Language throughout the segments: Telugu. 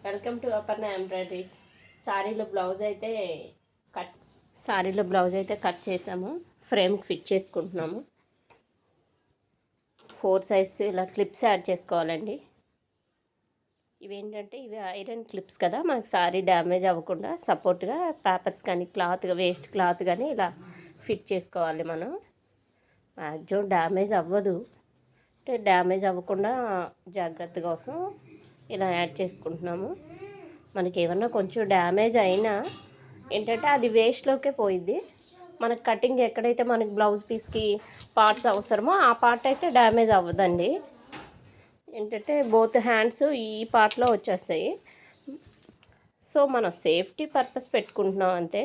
Welcome to Aparna embroideries. సారీలో బ్లౌజ్ అయితే కట్ చేసాము. ఫ్రేమ్కి ఫిట్ చేసుకుంటున్నాము. 4 సైడ్స్ ఇలా క్లిప్స్ యాడ్ చేసుకోవాలండి. ఇవేంటంటే ఇవి ఐరన్ క్లిప్స్ కదా, మనకి సారీ డ్యామేజ్ అవ్వకుండా సపోర్ట్గా పేపర్స్ కానీ వేస్ట్ క్లాత్ కానీ ఇలా ఫిట్ చేసుకోవాలి. మనం మ్యాక్సిమం డ్యామేజ్ అవ్వదు, అంటే డ్యామేజ్ అవ్వకుండా జాగ్రత్త కోసం ఇలా యాడ్ చేసుకుంటున్నాము. మనకి ఏమన్నా కొంచెం డ్యామేజ్ అయినా ఏంటంటే అది వేస్ట్లోకే పోయిద్ది. మనకి కటింగ్ ఎక్కడైతే మనకి బ్లౌజ్ పీస్కి పార్ట్స్ అవసరమో ఆ పార్ట్ అయితే డ్యామేజ్ అవ్వదండి. ఏంటంటే బోత్ హ్యాండ్స్ ఈ పార్ట్లో వచ్చేస్తాయి. సో మనం సేఫ్టీ పర్పస్ పెట్టుకుంటున్నాం అంతే.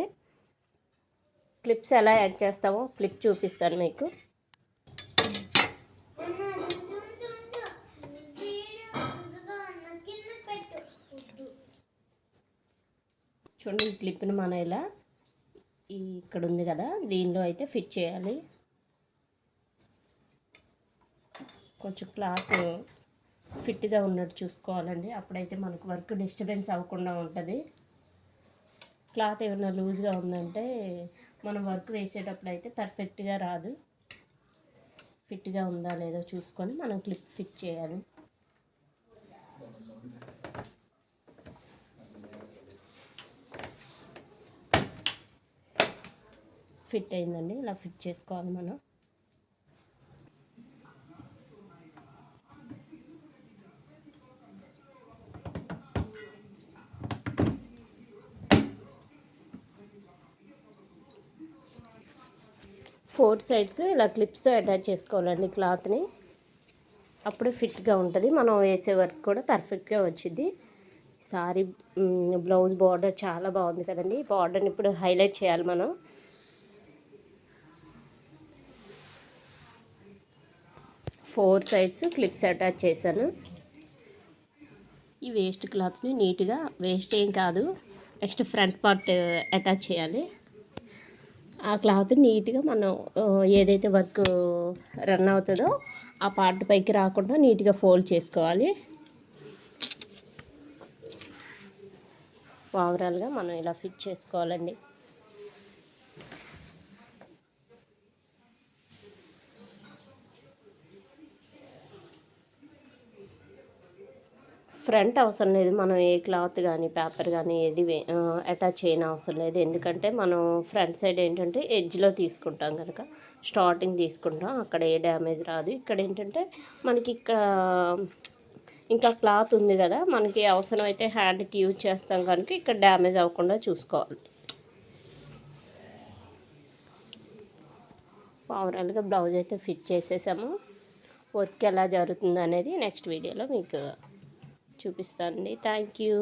క్లిప్స్ ఎలా యాడ్ చేస్తామో క్లిప్ చూపిస్తాను మీకు. చూడండి, ఈ క్లిప్ని మనం ఇలా ఇక్కడ ఉంది కదా, దీనిలో అయితే ఫిట్ చేయాలి. కొంచెం క్లాత్ ఫిట్గా ఉన్నట్టు చూసుకోవాలండి, అప్పుడైతే మనకు వర్క్ డిస్టర్బెన్స్ అవ్వకుండా ఉంటుంది. క్లాత్ ఏమైనా లూజ్గా ఉందంటే మనం వర్క్ వేసేటప్పుడు అయితే పర్ఫెక్ట్గా రాదు. ఫిట్గా ఉందా లేదో చూసుకొని మనం క్లిప్ ఫిట్ చేయాలి. ఫిట్ అయిందండి, ఇలా ఫిట్ చేసుకోవాలి మనం. ఫోర్ సైడ్స్ ఇలా క్లిప్స్తో అటాచ్ చేసుకోవాలండి క్లాత్ని, అప్పుడు ఫిట్గా ఉంటుంది. మనం వేసే వర్క్ కూడా పర్ఫెక్ట్గా వచ్చింది. సారీ బ్లౌజ్ బార్డర్ చాలా బాగుంది కదండి. బార్డర్ని ఇప్పుడు హైలైట్ చేయాలి మనం. ఫోర్ సైడ్స్ క్లిప్స్ అటాచ్ చేశాను. ఈ వేస్ట్ క్లాత్ని నీట్గా, వేస్ట్ ఏం కాదు, నెక్స్ట్ ఫ్రంట్ పార్ట్ అటాచ్ చేయాలి. ఆ క్లాత్ నీట్గా మనం ఏదైతే వర్క్ రన్ అవుతుందో ఆ పార్ట్ పైకి రాకుండా నీట్గా ఫోల్డ్ చేసుకోవాలి. ఓవరాల్గా మనం ఇలా ఫిట్ చేసుకోవాలండి. ఫ్రంట్ అవసరం లేదు, మనం ఏ క్లాత్ కానీ పేపర్ కానీ ఏది అటాచ్ చేయని అవసరం లేదు. ఎందుకంటే మనం ఫ్రంట్ సైడ్ ఏంటంటే ఎడ్జ్లో తీసుకుంటాం కనుక, స్టార్టింగ్ తీసుకుంటాం, అక్కడ ఏ డ్యామేజ్ రాదు. ఇక్కడ ఏంటంటే మనకి ఇంకా క్లాత్ ఉంది కదా, మనకి అవసరమైతే హ్యాండ్కి యూజ్ చేస్తాం కనుక ఇక్కడ డ్యామేజ్ అవ్వకుండా చూసుకోవాలి. ఓవరాల్గా బ్లౌజ్ అయితే ఫిట్ చేసేసాము. వర్క్ ఎలా జరుగుతుంది అనేది నెక్స్ట్ వీడియోలో మీకు చూపిస్తానండి. Thank you.